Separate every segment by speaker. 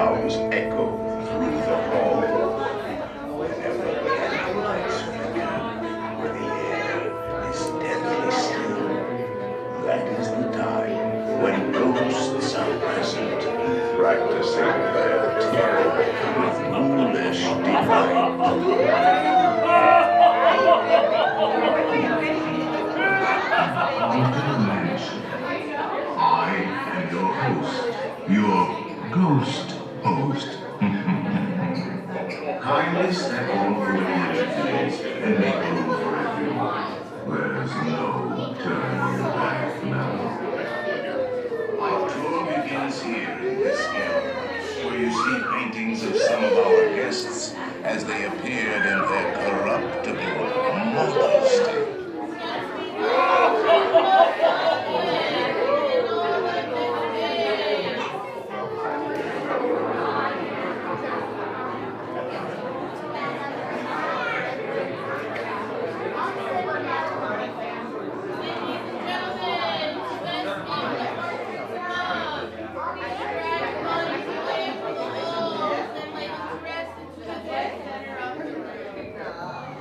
Speaker 1: sounds echo through the hall. Whenever the candlelights flicker, where the air is deadly still, that is the time when ghosts are present, practicing their terror with ghoulish delight.
Speaker 2: I am your host, your ghost host. Kindly step over the edge and make room for everyone. There's no turning back now. Our tour begins here in this gallery, where you see paintings of some of our guests as they appeared in their corruptible modesty.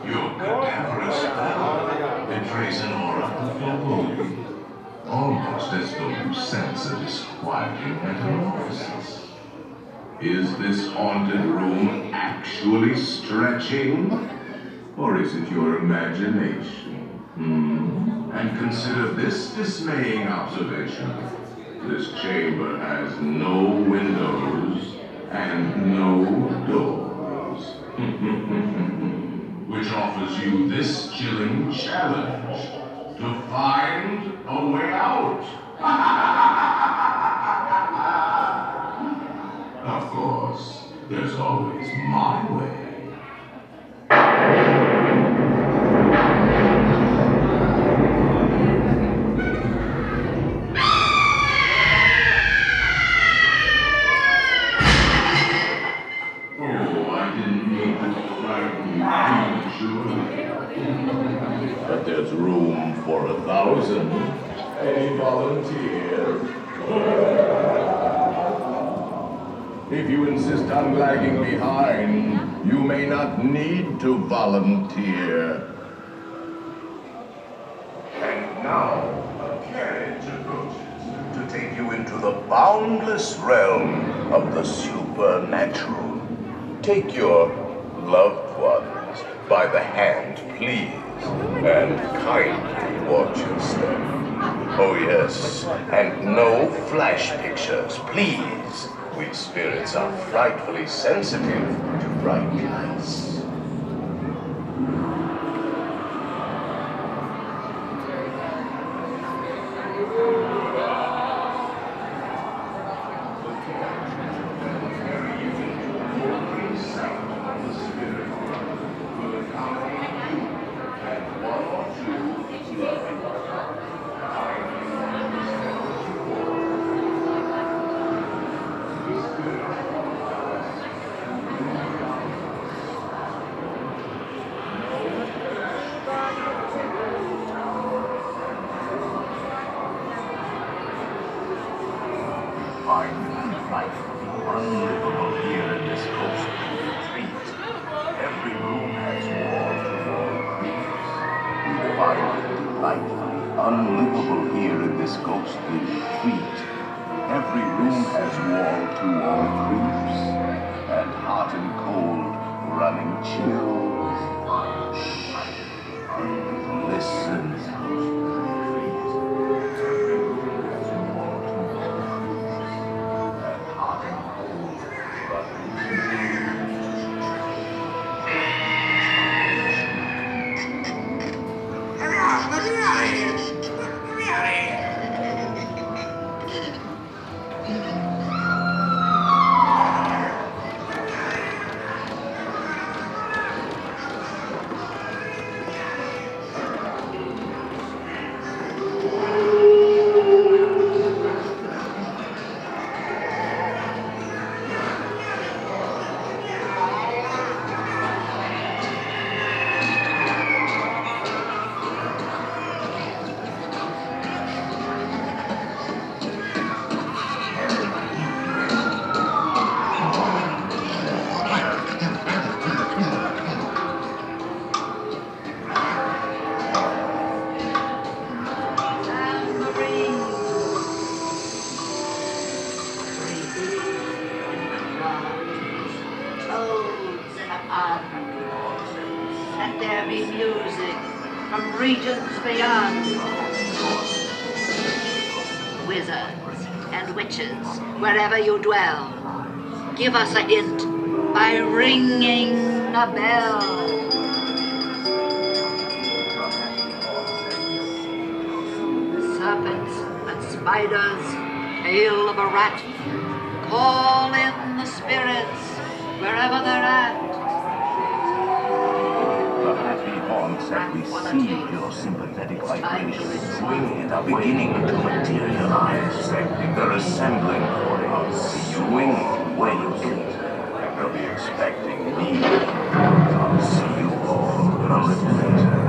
Speaker 2: Your cadaverous form betrays an aura of foreboding, almost as though you sense a disquieting metamorphosis. Is this haunted room actually stretching? Or is it your imagination? And consider this dismaying observation. This chamber has no windows and no doors. Which offers you this chilling challenge to find a way out. Of course, there's always my way. But there's room for 1,000. Any volunteer? If you insist on lagging behind, you may not need to volunteer. And now, a carriage approaches to take you into the boundless realm of the supernatural. Take your loved ones by the hand, please, and kindly watch your step. Oh yes, and no flash pictures, please. We spirits are frightfully sensitive to bright lights. Unlivable here in this coastal retreat. Every room has wall-to-wall creeps. We find it delightfully unlivable here in this ghostly retreat. Every room has wall-to-wall creeps, and hot and cold running chills. Shh. Listen.
Speaker 3: Let there be music from regions beyond. Wizards and witches, wherever you dwell, give us a hint by ringing a bell. Serpents and spiders, tail of a rat, call in the spirits wherever they're at.
Speaker 2: The happy haunts that receive your sympathetic vibrations are beginning to materialize. They're assembling for a swinging wake. They'll be expecting me. I'll see you all a little later.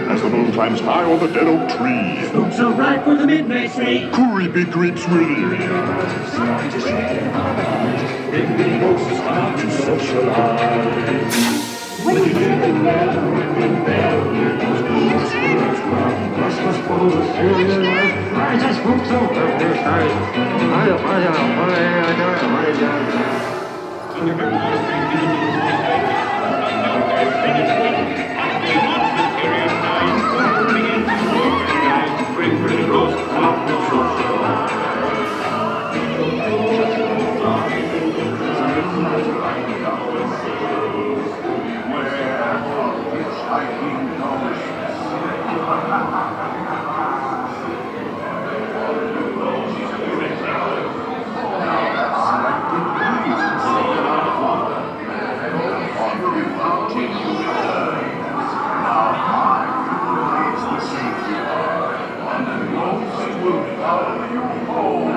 Speaker 4: As the moon climbs high on the dead oak tree,
Speaker 5: Spooks are ripe for the midnight sleep.
Speaker 4: creepy creeps within.
Speaker 5: Big ghosts start to socialize. When you hear the bell, ring bell, hear those ghouls. Christmas for the serious. I just spoke so very
Speaker 2: Will follow you home.